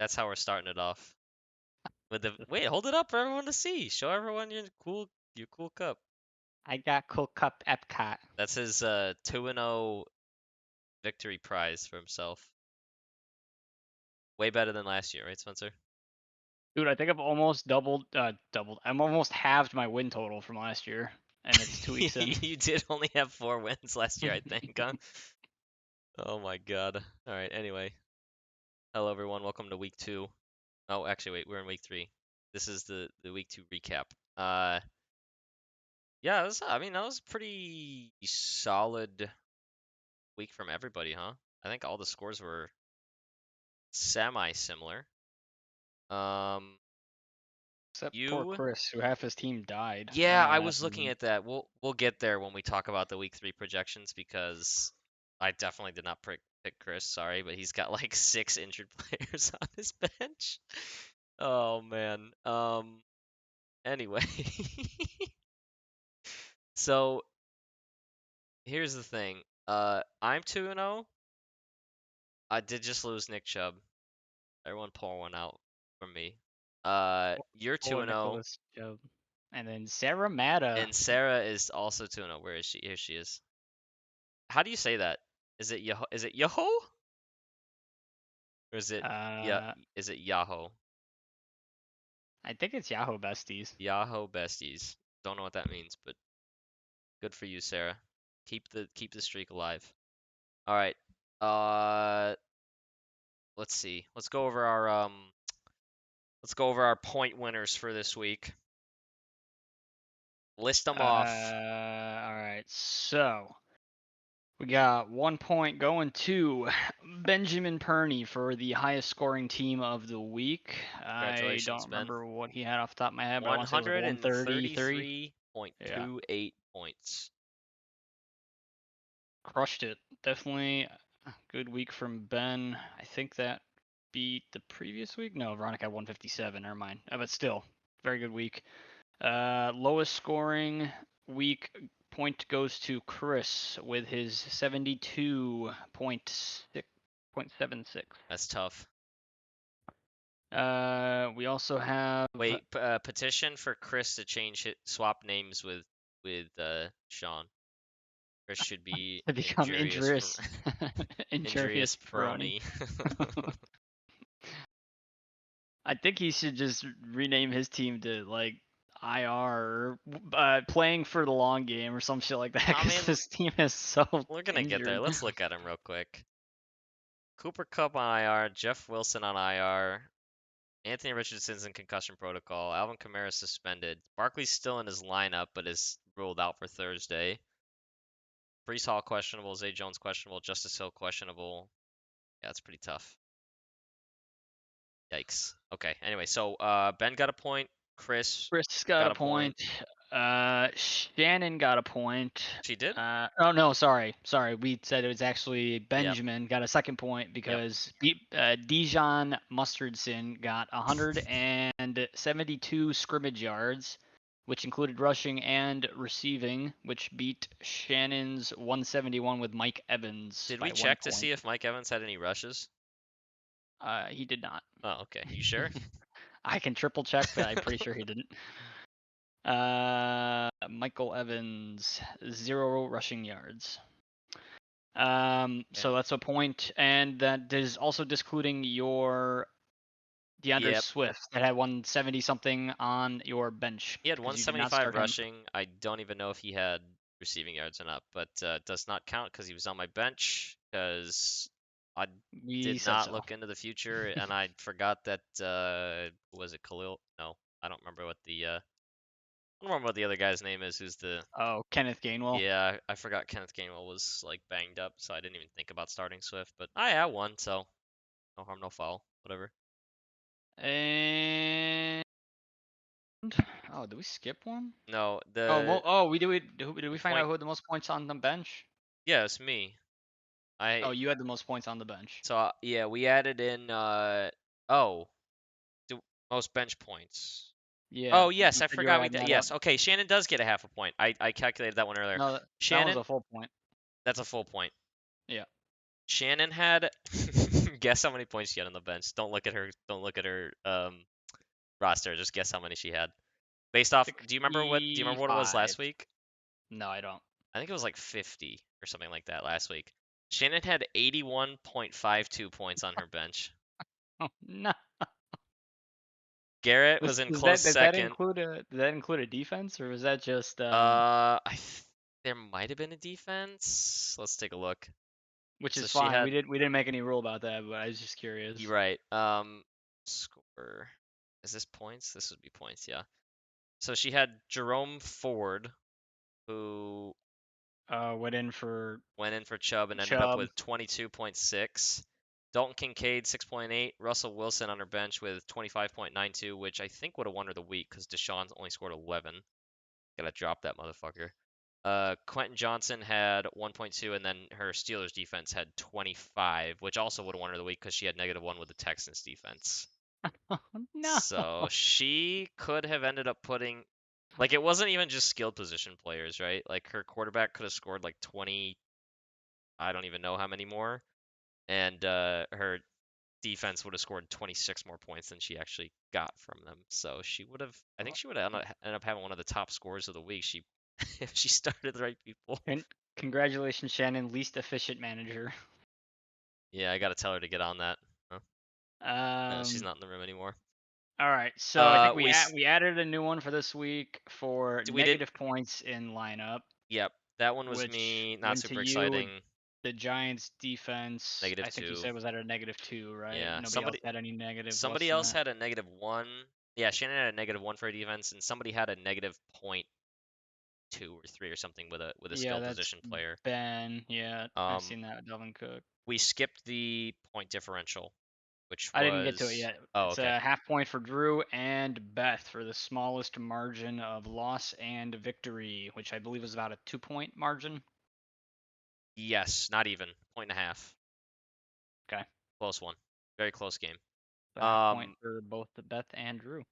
That's how we're starting it off. With the wait, hold it up for everyone to see. Show everyone your cool cup. I got Cool Cup Epcot. That's his 2-0 victory prize for himself. Way better than last year, right, Spencer? Dude, I think I've almost doubled. I'm almost halved my win total from last year, and it's 2 weeks in. You did only have 4 wins last year, I think, huh? Oh my God. All right. Anyway, hello everyone. Welcome to week 2. Oh, actually, wait. We're in week 3. This is the week 2 recap. Yeah. I mean, that was a pretty solid week from everybody, huh? I think all the scores were semi-similar. Except poor You Chris, who half his team died. I Yeah, don't know I what was looking happened. at that. We'll get there when we talk about the week 3 projections because I definitely did not pick Chris, sorry, but he's got like 6 injured players on his bench. Oh man. Anyway. So, here's the thing. I'm 2-0. I did just lose Nick Chubb. Everyone pour one out from me. You're Oh, 2-0 Nicholas Job. And then Sarah Matta. and Sarah is also 2-0. Where is she? Here she is. How do you say that? Is it Yoho? Or is it Uh, is it Yahoo? I think it's Yahoo Besties. Yahoo besties. Don't know what that means, but good for you, Sarah. Keep the streak alive. All right. Uh let's see. Let's go over our point winners for this week. List them off. All right. So we got 1 point going to Benjamin Perney for the highest scoring team of the week. I Congratulations, don't Ben. remember what he had off the top of my head, but I want to say it was like 133. Yeah, 133.28 points. crushed it. Definitely a good week from Ben. I think that beat the previous week. No, Veronica had 157. Never mind. But still, very good week. Lowest scoring week point goes to Chris with his 72.76. That's tough. We also have Wait, petition for Chris to swap names with Sean. Chris should be to become injurious, injurious injurious Peroni. Peroni. I think he should just rename his team to like IR, playing for the long game or some shit like that. I Because mean, his team is so we're gonna get there. injured. Let's look at him real quick. Cooper Kupp on IR, Jeff Wilson on IR, Anthony Richardson's in concussion protocol, Alvin Kamara suspended, Barkley's still in his lineup but is ruled out for Thursday. Brees Hall questionable, Zay Jones questionable, Justice Hill questionable. Yeah, it's pretty tough. Yikes. Okay. Anyway, so Ben got a point. Chris Chris got got a a point. point. Shannon got a point. She did? Oh no, sorry. We said it was actually Yep. Benjamin got a second point Yep. because Dijon Mustardson got 172 scrimmage yards, which included rushing and receiving, which beat Shannon's 171 with Mike Evans Did by we 1 check to point. see if Mike Evans had any rushes? He did not. Oh, okay. You sure? I can triple check, but I'm pretty sure he didn't. Michael Evans, 0 rushing yards. So that's a point, and that is also discluding your DeAndre Yep. Swift that had 170 something on your bench. He had 'cause you did not 175 start him. rushing. I don't even know if he had receiving yards or not, but does not count because he was on my bench because I We did said not so. look into the future and I forgot that was it Khalil? No, I don't remember what I don't remember what the other guy's name is. Who's the Oh, Kenneth Gainwell. Yeah, I forgot Kenneth Gainwell was like banged up, so I didn't even think about starting Swift. But I had one, so no harm, no foul. Whatever. And oh, did we skip one? No, Did we the find out point. who had the most points on the bench? Yeah, it's me. Oh, you had the most points on the bench. So yeah, we added in oh, most bench points. Yeah. Oh yes, You I said you were forgot we adding did. that up. Yes, okay. Shannon does get a half a point. I calculated that one earlier. No, that was Shannon, a full point. that's a full point. Yeah. Shannon had Guess how many points she had on the bench. Don't look at her. Don't look at her roster. Just guess how many she had. Based off. Do you remember what? Do you remember what it was 65. last week? No, I don't. I think it was like 50 or something like that last week. Shannon had 81.52 points on her bench. Oh no. Garrett was Was in does close that second. include a defense, or was that just There might have been a defense. Let's take a look. which So is she fine. had. We didn't make any rule about that, but I was just You're curious. right. Score. Is this points? This would be points, yeah. So she had Jerome Ford, who Went in for went in for Chubb and ended up Chubb. with 22.6. Dalton Kincaid 6.8. Russell Wilson on her bench with 25.92, which I think would have won her the week because Deshaun only scored 11. Gotta drop that motherfucker. Quentin Johnson had 1.2, and then her Steelers defense had 25, which also would have won her the week because she had -1 with the Texans defense. Oh no. So she could have ended up putting, like, it wasn't even just skilled position players, right? Like, her quarterback could have scored like 20, I don't even know how many more, and her defense would have scored 26 more points than she actually got from them. So she would have, I think she would have ended up having one of the top scores of the week. She, if she started the right people. Con- Congratulations, Shannon, least efficient manager. Yeah, I gotta tell her to get on that. Huh? She's Um. not in the room anymore. All right, so I think We we added a new one for this week for we did. negative points in lineup, Yep, that one was which me. Not went to super you. exciting. The Giants defense, Negative I think you two. said was at a -2, right? Yeah, Nobody else had any negative less somebody than else that. had a -1. Yeah, Shannon had a -1 for a defense, and somebody had a -0.2 or 3 or something with a Yeah, skill that's position player. Ben. Yeah, I've Um, seen that with Delvin Cook. we skipped the point differential, which I didn't get to it was. yet. Oh, It's okay. a half point for Drew and Beth for the smallest margin of loss and victory, which I believe is about a 2 point margin. Yes, not even. Point and a half. Okay, Close one. Very close game. a half point Um, for both the Beth and Drew.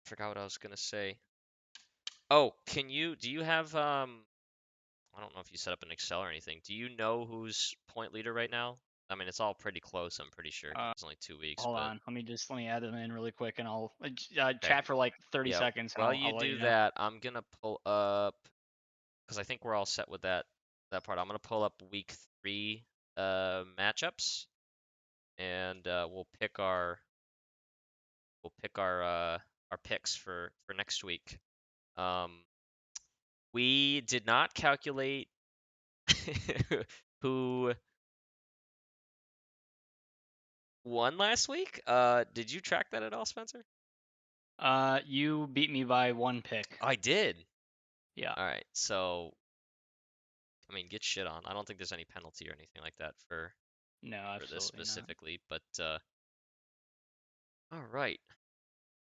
forgot what I was gonna say. Oh, do you have I don't know if you set up an Excel or anything. Do you know who's point leader right now? I mean, it's all pretty close, I'm pretty sure, 'cause Uh, it's only 2 weeks, Hold but on, let me add them in really quick, and I'll okay. chat for like 30 Yeah. seconds, and While you I'll let do you know. that, I'm gonna pull up because I think we're all set with that part. I'm gonna pull up week 3 matchups and we'll pick our picks for next week. Um, we did not calculate who won last week. Did you track that at all, Spencer? You beat me by 1 pick. I did. Yeah, All right. So, I mean, get shit on. I don't think there's any penalty or anything like that no, for this absolutely not. specifically, but all right.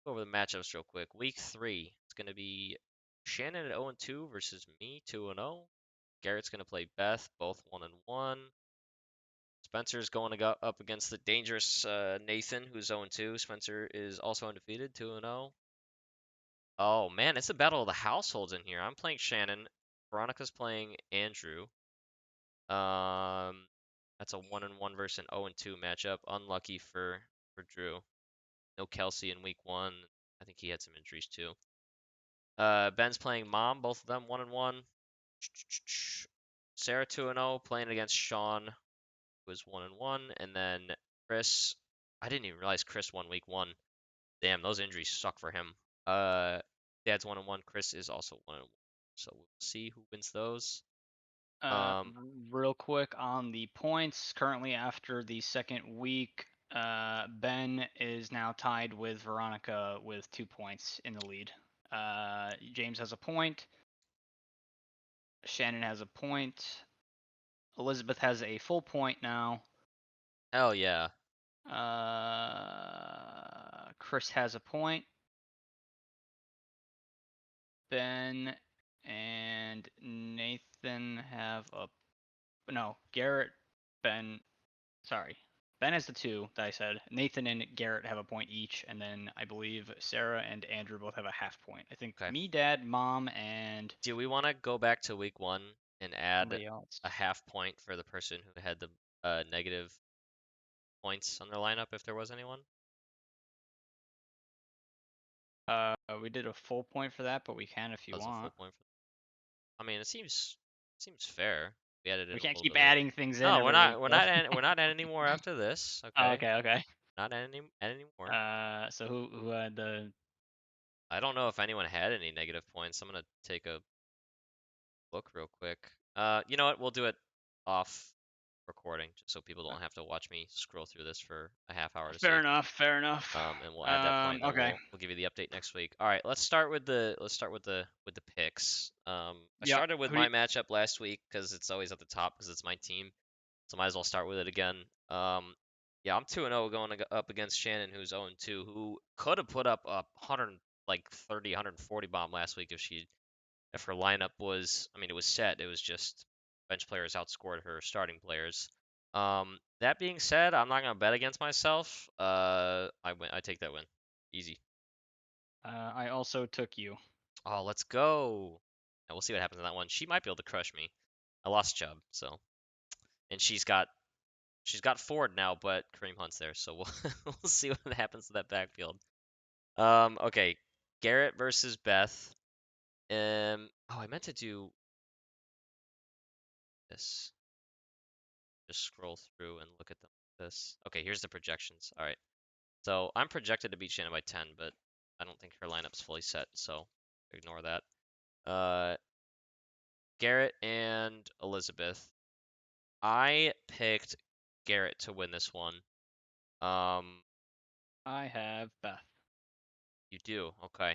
Go over the matchups real quick. Week 3, it's gonna be Shannon at 0-2 versus me 2-0. Garrett's gonna play Beth, both 1-1. Spencer's going to go up against the dangerous Nathan, who's 0-2. Spencer is also undefeated, 2-0. Oh man, it's a battle of the households in here. I'm playing Shannon. Veronica's playing Andrew. Um, that's a 1-1 versus an 0-2 matchup. Unlucky for Drew. No Kelsey in week 1. I think he had some injuries too. Ben's playing Mom. Both of them 1-1. Sarah 2-0 playing against Sean, who was 1-1, and then Chris. I didn't even realize Chris won week 1. Damn, those injuries suck for him. Uh, Dad's 1-1. Chris is also 1-1. So we'll see who wins those. Uh, Um, Real quick on the points. Currently, after the second week, Ben is now tied with Veronica with 2 points in the lead. James has a point. Shannon has a point. Elizabeth has a full point now. hell yeah. Chris has a point. Ben and Nathan have a no. Garrett, Ben, sorry. Ben has the 2 that I said. Nathan and Garrett have a point each, and then I believe Sarah and Andrew both have a half point. I think Okay. me, Dad, Mom, and Do we want to go back to week 1 and add somebody else. a half point for the person who had the negative points on their lineup if there was anyone? We did a full point for that, but we can if That you was a full want. point for. I mean, it seems fair. We added in We a can't little keep bit of. adding things in No, we're every week, not. We're though. not. We're not adding any more after this. Oh, Okay, okay, okay. not adding any more. So who had the? I don't know if anyone had any negative points. I'm gonna take a look real quick. You know what? We'll do it off recording, just so people don't have to watch me scroll through this for a half hour to Fair see. enough. Fair enough. And we'll add that point, and then Okay. we'll give you the update next week. All right, let's start with the picks. I Yep. started with Who do my you, matchup last week because it's always at the top because it's my team, so might as well start with it again. Yeah, I'm 2-0 going up against Shannon, who's 0-2, who could have put up a 100 like 30, 140 bomb last week if her lineup was, I mean, it was set. It was just bench players outscored her starting players. That being said, I'm not gonna bet against myself. I win. I take that win. Easy. I also took you. Oh, let's go. And we'll see what happens in that one. She might be able to crush me. I lost Chubb, so and she's got Ford now, but Kareem Hunt's there, so we'll we'll see what happens to that backfield. Okay, Garrett versus Beth. Oh, I meant to do this. Just scroll through and look at them like this. Okay, here's the projections. All right. So I'm projected to beat Shannon by 10, but I don't think her lineup's fully set, so ignore that. Uh, Garrett and Elizabeth. I picked Garrett to win this one. Um, I have Beth. you do. Okay.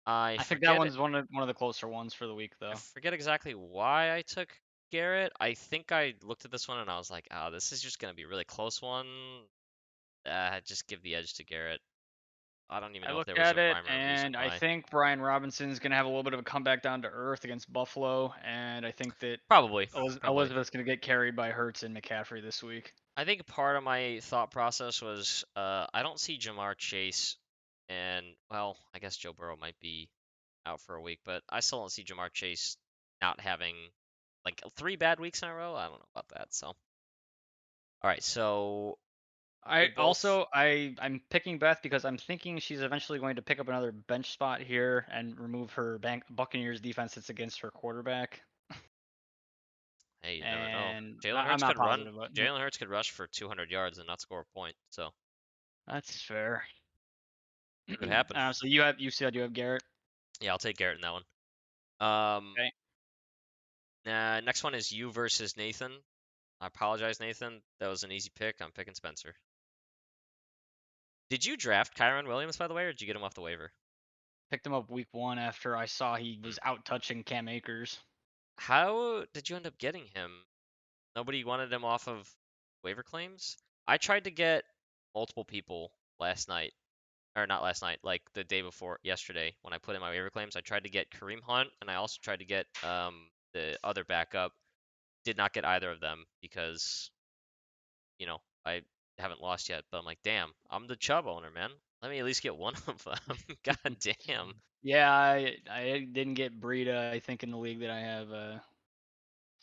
I I think that forget one's one of the closer ones for the week, I though. forget exactly why I took Garrett. I think I looked at this one and I was like, "Oh, this is just gonna be a really close one." Just give the edge to Garrett. I don't even I know if looked there was at a it, rhyme or reason and I why. think Brian Robinson's gonna have a little bit of a comeback down to earth against Buffalo, and I think that Probably, probably. Elizabeth's gonna get carried by Hurts and McCaffrey this week. I think part of my thought process was I don't see Jamar Chase and well, I guess Joe Burrow might be out for a week, but I still don't see Jamar Chase not having like 3 bad weeks in a row. I don't know about that. So, all right, so we I both. also I'm picking Beth because I'm thinking she's eventually going to pick up another bench spot here and remove her Buccaneers defense that's against her quarterback. Hey, you never know. And Jalen I'm Hurts not could run. positive, but Jalen Hurts could rush for 200 yards and not score a point. So that's fair. could happen. So you said you have Garrett. Yeah, I'll take Garrett in that one. Um, Okay. next one is you versus Nathan. I apologize, Nathan. That was an easy pick. I'm picking Spencer. Did you draft Kyron Williams, by the way, or did you get him off the waiver? Picked him up week 1 after I saw he Hmm. was out touching Cam Akers. How did you end up getting him? Nobody wanted him off of waiver claims? I tried to get multiple people last night, or not last night, like the day before yesterday when I put in my waiver claims. I tried to get Kareem Hunt, and I also tried to get the other backup. Did not get either of them because I haven't lost yet. But I'm like, damn, I'm the Chubb owner, man. Let me at least get one of them. God damn. Yeah, I didn't get Breida. I think in the league that I have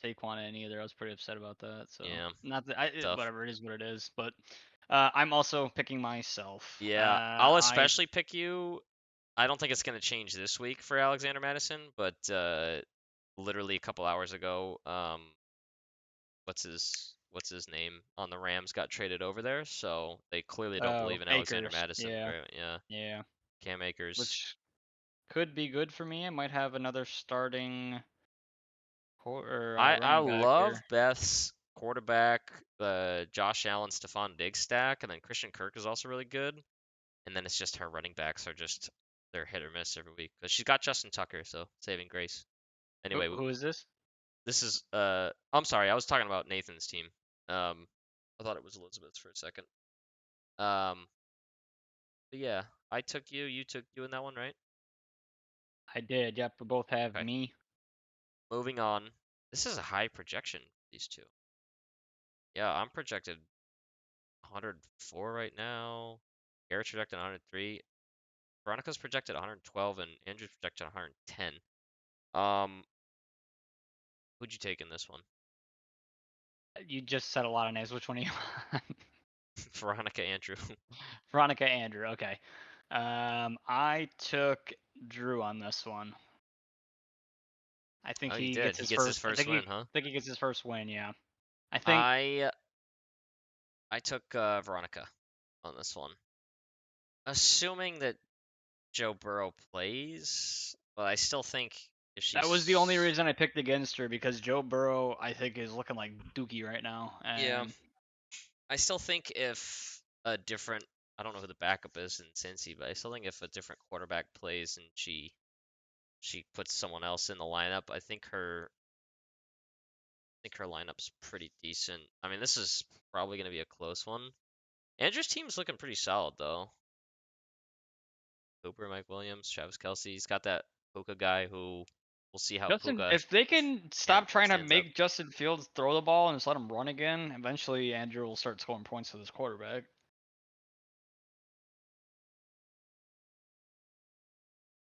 Saquon in either. I was pretty upset about that. So Yeah, not that tough. whatever it is what it is. But I'm also picking myself. Yeah, I'll especially pick you. I don't think it's going to change this week for Alexander Madison, but literally a couple hours ago, what's his name on the Rams got traded over there, so they clearly don't believe in Alexander Akers. Madison. Yeah, Right? Yeah, yeah. Cam Akers. Which could be good for me. I might have another starting I running back love here. Beth's quarterback, Josh Allen, Stephon Diggs stack, and then Christian Kirk is also really good. And then it's just her running backs are just they're hit or miss every week. But she's got Justin Tucker, so saving grace. Who Anyway, who is this? this is I'm sorry, I was talking about Nathan's team. Um I thought it was Elizabeth's for a second. Um but yeah, I took you, you took you in that one, right? I did. Yep, we both have Okay. me. Moving on. This is a high projection, these two. Yeah, I'm projected 104 right now. Garrett's projected 103. Veronica's projected 112 and Andrew's projected 110. Who'd you take in this one? You just said a lot of names. Which one are you on? Veronica Andrew. Veronica Andrew. Okay. I took Drew on this one. I think Oh, you he did. gets He his gets his first. first win, huh? Think he gets his first win. Yeah. I think I I took Veronica on this one, assuming that Joe Burrow plays, but I still think if that was the only she's reason I picked against her because Joe Burrow, I think, is looking like Dookie right now, yeah, and I still think if a different I don't know who the backup is in Cincy, but I still think if a different quarterback plays and she puts someone else in the lineup, I think her lineup's pretty decent. I mean, this is probably going to be a close one. Andrew's team's looking pretty solid though. Cooper, Mike Williams, Travis Kelsey. He's got that Puka guy who we'll see how Justin, Puka if they can stop trying to stands up. make Justin Fields throw the ball and just let him run again, eventually Andrew will start scoring points for this quarterback.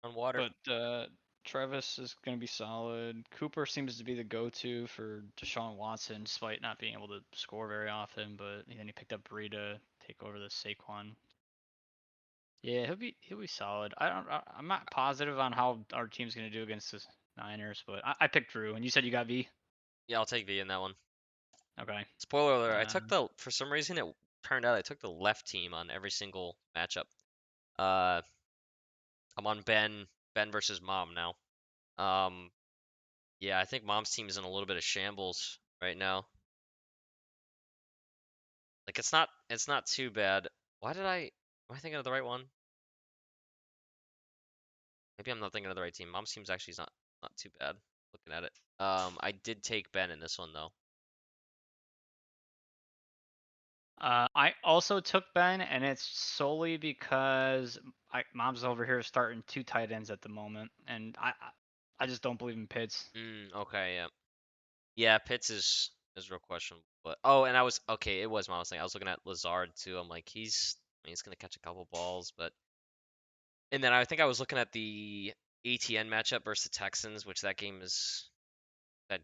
On water. But Travis is going to be solid. Cooper seems to be the go-to for Deshaun Watson, despite not being able to score very often. But then he picked up Bree to take over the Saquon. Yeah, he'll be solid. I'm not positive on how our team's going to do against the Niners, but I picked Drew, and you said you got V. Yeah, I'll take V in that one. Okay. Spoiler alert, I Uh, took the for some reason it turned out I took the left team on every single matchup. Uh I'm on Ben versus Mom now. Um yeah, I think Mom's team is in a little bit of shambles right now. Like it's not too bad. Am I thinking of the right one? Maybe I'm not thinking of the right team. Mom's team's actually not too bad looking at it. I did take Ben in this one though. I also took Ben, and it's solely because Mom's over here starting two tight ends at the moment, and I just don't believe in Pitts. Okay, yeah. Yeah, Pitts is real questionable. But oh, and I was okay. It was my thing. I was looking at Lazard too. I'm like, I mean, he's gonna catch a couple balls, but and then I think I was looking at the ATN matchup versus the Texans, which that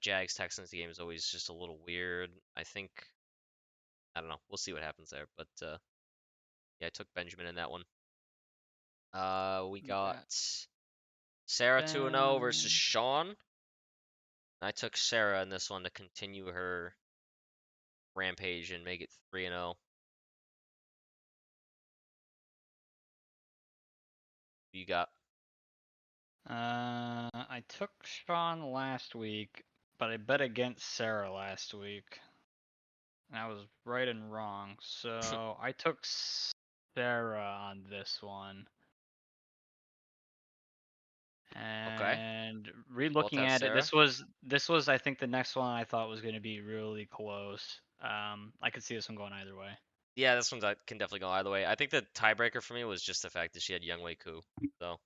Jags Texans game is always just a little weird. I don't know. We'll see what happens there. But yeah, I took Benjamin in that one. We We got got Sarah 2-0 versus Ben. Sean. I took Sarah in this one to continue her rampage and make it 3-0. You got I took Sean last week, but I bet against Sarah last week, and I was right and wrong. So I took Sarah on this one. okay. And Both re-looking have at it, Sarah. this was I think the next one I thought was going to be really close. I could see this one going either way. Yeah, this one can definitely go either way. I think the tiebreaker for me was just the fact that she had Young Wei Koo. So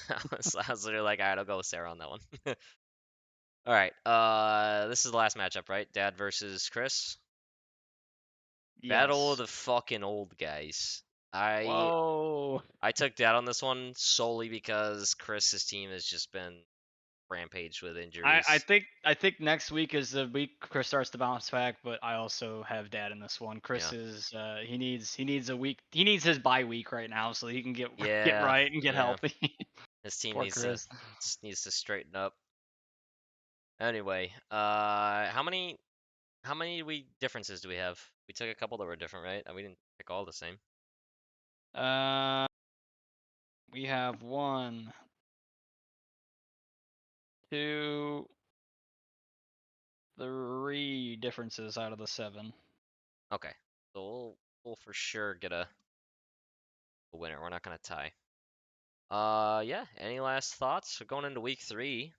I was literally like, all right, I'll go with Sarah on that one. All right. This is the last matchup, right? Dad versus Chris. Battle of Yes. the fucking old guys. I Whoa. I took Dad on this one solely because Chris's team has just been rampaged with I injuries. think I think next week is the week Chris starts to bounce back, but I also have Dad in this one. Chris Yeah. is he needs a week. He needs his bye week right now so he can get get Yeah. right and get Yeah. healthy. His team Poor needs to Chris. needs to straighten up. Anyway, how many we differences do we have? We took a couple that were different, right? And we didn't pick all the same. Uh, we have one, two, three differences out of the seven. Okay. So we'll for sure get a winner. We're not gonna tie. Yeah. Any last thoughts? We're going into week 3.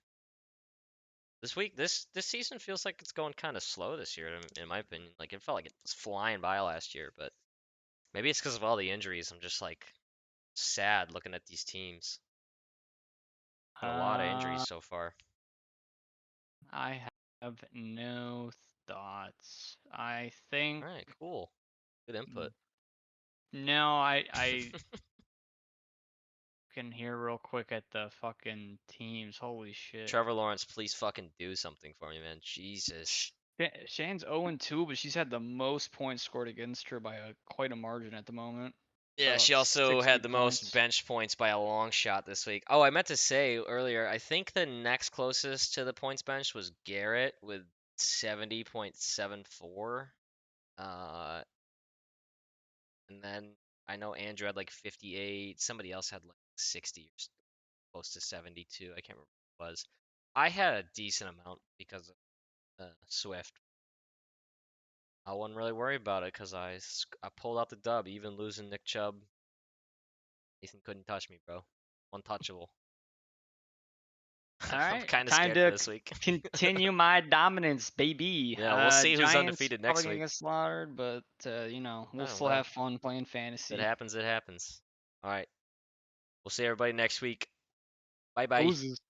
This season feels like it's going kind of slow this year, in my opinion. Like it felt like it was flying by last year, but maybe it's because of all the injuries. I'm just like sad looking at these teams. Got a lot of injuries Uh, so far. I have no thoughts. I All think right, cool. Good input. no. I can hear real quick at the fucking teams. Holy shit. Trevor Lawrence, please fucking do something for me, man. Jesus. Shane's 0-2, but she's had the most points scored against her by quite a margin at the moment. Yeah, About she also 60 had the most points. bench points by a long shot this week. Oh, I meant to say earlier, I think the next closest to the points bench was Garrett with 70.74. Uh, and then I know Andrew had like 58. Somebody else had like 60 or close to 72. I can't remember what it was. I had a decent amount because of Swift. I wasn't really worried about it because I pulled out the dub, even losing Nick Chubb. Ethan couldn't touch me, bro. Untouchable. All I'm right, kind of time scared for to this week. continue my dominance, baby. Yeah, we'll see who's Giants undefeated probably next gonna week. get slaughtered, but we'll Oh, still well, have fun playing if it fantasy. happens, it happens. All right. We'll see everybody next week. Bye bye. Oozes.